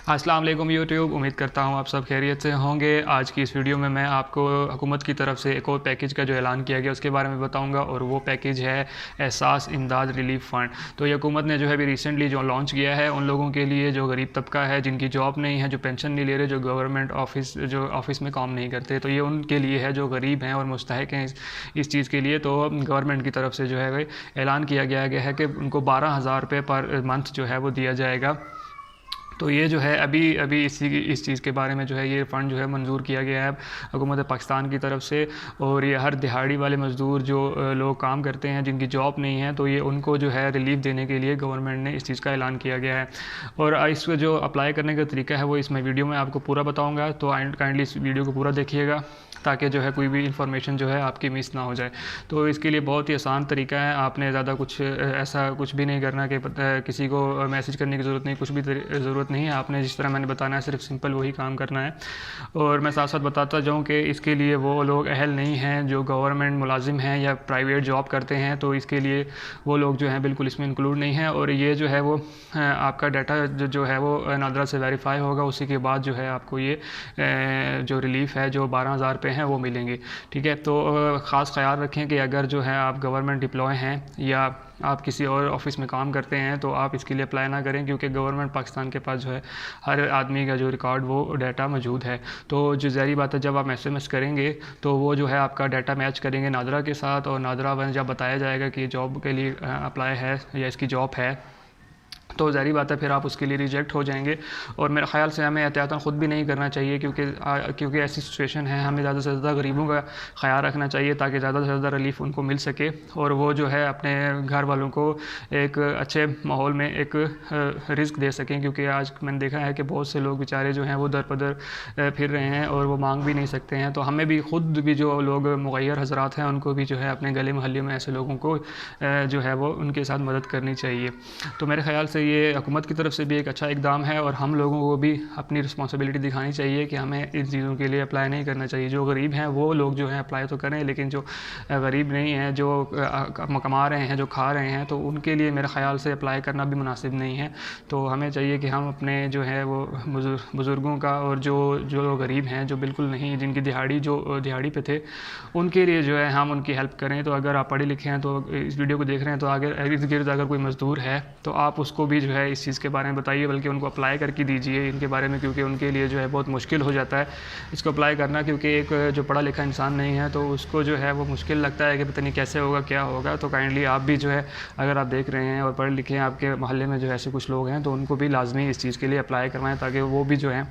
अस्सलाम वालेकुम यूट्यूब। उम्मीद करता हूँ आप सब खैरियत से होंगे। आज की इस वीडियो में मैं आपको हुकूमत की तरफ से एक और पैकेज का जो ऐलान किया गया उसके बारे में बताऊंगा, और वो पैकेज है एहसास इमदाद रिलीफ फ़ंड। तो ये हुकूमत ने जो है अभी रिसेंटली जो लॉन्च किया है उन लोगों के लिए जो गरीब तबका है, जिनकी जॉब नहीं है, जो पेंशन नहीं ले रहे, जो गवर्नमेंट ऑफिस में काम नहीं करते, तो ये उनके लिए है जो गरीब हैं और मुस्तहिक हैं इस चीज़ के लिए। तो गवर्नमेंट की तरफ से जो है ऐलान किया गया है कि उनको 12,000 रुपये पर मंथ जो है वो दिया जाएगा। तो ये जो है अभी इस चीज़ के बारे में जो है ये फ़ंड जो है मंजूर किया गया है हुकूमत पाकिस्तान की तरफ से। और ये हर दिहाड़ी वाले मज़दूर जो लोग काम करते हैं, जिनकी जॉब नहीं है, तो ये उनको जो है रिलीफ देने के लिए गवर्नमेंट ने इस चीज़ का ऐलान किया गया है। और इसको जो अप्लाई करने का तरीका है वो इसमें वीडियो में आपको पूरा बताऊँगा, तो काइंडली इस वीडियो को पूरा देखिएगा ताकि जो है कोई भी इंफॉर्मेशन जो है आपकी मिस ना हो जाए। तो इसके लिए बहुत ही आसान तरीका है। आपने ज़्यादा कुछ ऐसा कुछ भी नहीं करना कि किसी को मैसेज करने की ज़रूरत नहीं, कुछ भी ज़रूरत नहीं है। आपने जिस तरह मैंने बताना है सिर्फ सिंपल वही काम करना है। और मैं साथ साथ बताता जाऊँ कि इसके लिए वो लोग अहल नहीं हैं जो गवर्नमेंट मुलाजिम हैं या प्राइवेट जॉब करते हैं, तो इसके लिए वो लोग जो हैं बिल्कुल इसमें इंक्लूड नहीं है। और ये जो है वो आपका डाटा जो है वो नादरा से वेरीफाई होगा, उसी के बाद जो है आपको ये जो रिलीफ़ है जो 12,000 रुपये हैं वो मिलेंगे। ठीक है, तो ख़ास ख्याल रखें कि अगर जो है आप गवर्नमेंट एम्प्लॉय हैं या आप किसी और ऑफिस में काम करते हैं तो आप इसके लिए अप्लाई ना करें, क्योंकि गवर्नमेंट पाकिस्तान के पास जो है हर आदमी का जो रिकॉर्ड वो डाटा मौजूद है। तो जो ज़ाहिर बात है जब आप SMS करेंगे तो वो जो है आपका डाटा मैच करेंगे नादरा के साथ, और नादरा में जब बताया जाएगा कि जॉब के लिए अप्लाई है या इसकी जॉब है, तो ज़ाहिर बात है फिर आप उसके लिए रिजेक्ट हो जाएंगे। और मेरे ख़्याल से हमें एहतियातन ख़ुद भी नहीं करना चाहिए, क्योंकि ऐसी सिचुएशन है, हमें ज़्यादा से ज़्यादा गरीबों का ख्याल रखना चाहिए ताकि ज़्यादा से ज़्यादा रिलीफ उनको मिल सके, और वो जो है अपने घर वालों को एक अच्छे माहौल में एक रिस्क दे सकें। क्योंकि आज मैंने देखा है कि बहुत से लोग बेचारे जो हैं वो दर पदर फिर रहे हैं और वो मांग भी नहीं सकते हैं। तो हमें भी ख़ुद भी जो लोग मुग़य्यर हज़रात हैं उनको भी जो है अपने गले मोहल्ले में ऐसे लोगों को जो है वो उनके साथ मदद करनी चाहिए। तो मेरे ख़्याल से ये हुकूमत की तरफ से भी एक अच्छा इक़दाम है, और हम लोगों को भी अपनी रिस्पॉन्सिबिलिटी दिखानी चाहिए कि हमें इन चीज़ों के लिए अप्लाई नहीं करना चाहिए। जो गरीब हैं वो लोग जो हैं अप्लाई तो करें, लेकिन जो गरीब नहीं हैं, जो कमा रहे हैं, जो खा रहे हैं, तो उनके लिए मेरे ख़्याल से अप्लाई करना भी मुनासिब नहीं है। तो हमें चाहिए कि हम अपने जो है वो बुज़ुर्गों का, और जो गरीब हैं, जो बिल्कुल नहीं, जिनकी दिहाड़ी पे थे, उनके लिए जो है हम उनकी हेल्प करें। तो अगर आप पढ़े लिखे हैं तो इस वीडियो को देख रहे हैं, तो अगर इर्द गिर्द अगर कोई मज़दूर है तो आप उसको भी जो है इस चीज़ के बारे में बताइए, बल्कि उनको अप्लाई करके दीजिए इनके बारे में, क्योंकि उनके लिए जो है बहुत मुश्किल हो जाता है इसको अप्लाई करना। क्योंकि एक जो पढ़ा लिखा इंसान नहीं है तो उसको जो है वो मुश्किल लगता है कि पता नहीं कैसे होगा, क्या होगा। तो काइंडली आप भी जो है अगर आप देख रहे हैं और पढ़े लिखे हैं, आपके मोहल्ले में जो ऐसे कुछ लोग हैं, तो उनको भी लाजमी इस चीज़ के लिए अप्लाई करवाएं ताकि वो भी जो है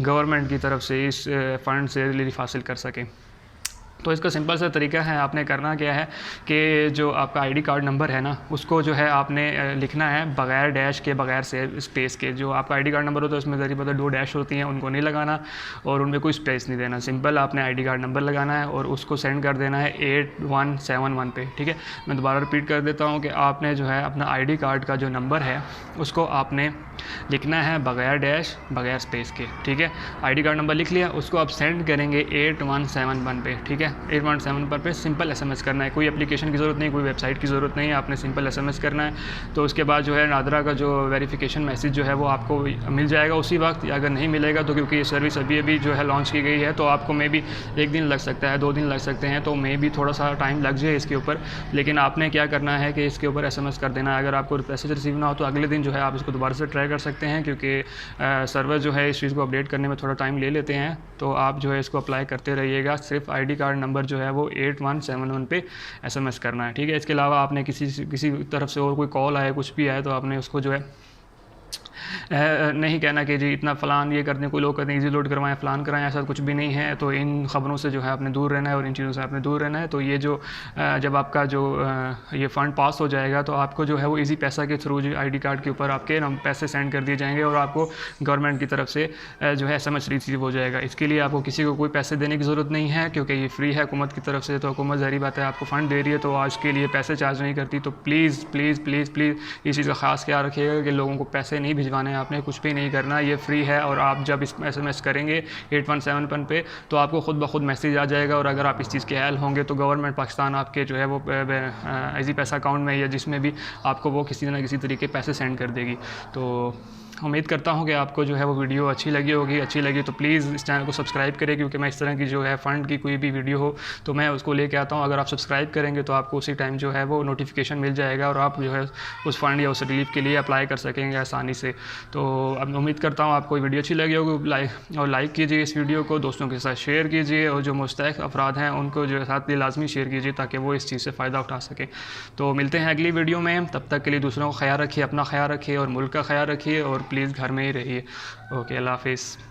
गवर्नमेंट की तरफ से इस फ़ंड से रिलीफ हासिल कर सकें। तो इसका सिंपल सा तरीका है, आपने करना क्या है कि जो आपका ID कार्ड नंबर है ना, उसको जो है आपने लिखना है बग़ैर डैश के, बग़ैर स्पेस के। जो आपका ID कार्ड नंबर होता है उसमें ज़रिए पता 2 डैश होती हैं, उनको नहीं लगाना और उनमें कोई स्पेस नहीं देना। सिंपल आपने ID कार्ड नंबर लगाना है और उसको सेंड कर देना है 8171 पे। ठीक है, मैं दोबारा रिपीट कर देता हूँ कि आपने जो है अपना ID कार्ड का जो नंबर है उसको आपने लिखना है बग़ैर डैश, बग़ैर स्पेस के। ठीक है, ID कार्ड नंबर लिख लिया, उसको आप सेंड करेंगे 8171 पे। ठीक है, 8171 पे सिंपल SMS करना है, कोई एप्लीकेशन की ज़रूरत नहीं, कोई वेबसाइट की ज़रूरत नहीं, आपने सिंपल SMS करना है। तो उसके बाद जो है नादरा का जो वेरिफिकेशन मैसेज जो है वो आपको मिल जाएगा उसी वक्त। अगर नहीं मिलेगा तो क्योंकि ये सर्विस अभी जो है लॉन्च की गई है, तो आपको मे बी 1 दिन लग सकता है, 2 दिन लग सकते हैं, तो मे बी थोड़ा सा टाइम लग जाए इसके ऊपर। लेकिन आपने क्या करना है कि इसके ऊपर SMS कर देना है। अगर आपको मैसेज रिसीव ना हो तो अगले दिन जो है आप इसको दोबारा से ट्राई कर सकते हैं, क्योंकि सर्वर जो है इस चीज़ को अपडेट करने में थोड़ा टाइम ले लेते हैं। तो आप जो है इसको अप्लाई करते रहिएगा। सिर्फ ID कार्ड नंबर जो है वो 8171 पे SMS करना है। ठीक है, इसके अलावा आपने किसी तरफ से और कोई कॉल आए, कुछ भी आए, तो आपने उसको जो है नहीं कहना कि जी इतना फ़लान ये कर दें, कोई लोग कहते हैं ईजी लोड करवाएं, फ़लान कराएं, ऐसा कुछ भी नहीं है। तो इन ख़बरों से जो है आपने दूर रहना है और इन चीज़ों से आपने दूर रहना है। तो ये जो जब आपका जो ये फ़ंड पास हो जाएगा तो आपको जो है वो इजी पैसा के थ्रू जो ID कार्ड के ऊपर आपके पैसे सेंड कर दिए जाएंगे और आपको गवर्नमेंट की तरफ से जो है SMS रिसीव हो जाएगा। इसके लिए आपको किसी को कोई पैसे देने की ज़रूरत नहीं है, क्योंकि ये फ्री है हुकूमत की तरफ से। तो हुकूमत ज़ाहिर बात है आपको फ़ंड दे रही है, तो आज के लिए पैसे चार्ज नहीं करती। तो प्लीज़ प्लीज़ प्लीज़ प्लीज़ इस चीज़ का ख़ास ख्याल रखिएगा कि लोगों को पैसे नहीं भिजवाने, आपने कुछ भी नहीं करना, ये फ्री है। और आप जब इस SMS करेंगे 8171 पे तो आपको ख़ुद ब खुद मैसेज आ जाएगा, और अगर आप इस चीज़ के अहल होंगे तो गवर्नमेंट पाकिस्तान आपके जो है वो इजी पैसा अकाउंट में या जिसमें भी आपको वो किसी न किसी तरीके पैसे सेंड कर देगी। तो उम्मीद करता हूँ कि आपको जो है वो वीडियो अच्छी लगी होगी। अच्छी लगी तो प्लीज़ इस चैनल को सब्सक्राइब करें, क्योंकि मैं इस तरह की जो है फ़ंड की कोई भी वीडियो हो तो मैं उसको लेके आता हूँ। अगर आप सब्सक्राइब करेंगे तो आपको उसी टाइम जो है वो नोटिफिकेशन मिल जाएगा और आप जो है उस फ़ंड या उस रिलीफ के लिए अप्लाई कर सकेंगे आसानी से। तो अब उम्मीद करता हूँ आपको वीडियो अच्छी लगी होगी। लाइक कीजिए इस वीडियो को, दोस्तों के साथ शेयर कीजिए, और जो मुस्तहिक़ अफराद हैं उनको जो है साथ लाजमी शेयर कीजिए ताकि वो इस चीज़ से फ़ायदा उठा सकें। तो मिलते हैं अगली वीडियो में, तब तक के लिए दूसरों का ख्याल रखिए, अपना ख्याल रखिए और मुल्क का ख्याल रखिए, और प्लीज़ घर में ही रहिए। ओके, अल्लाह हाफ़िज़।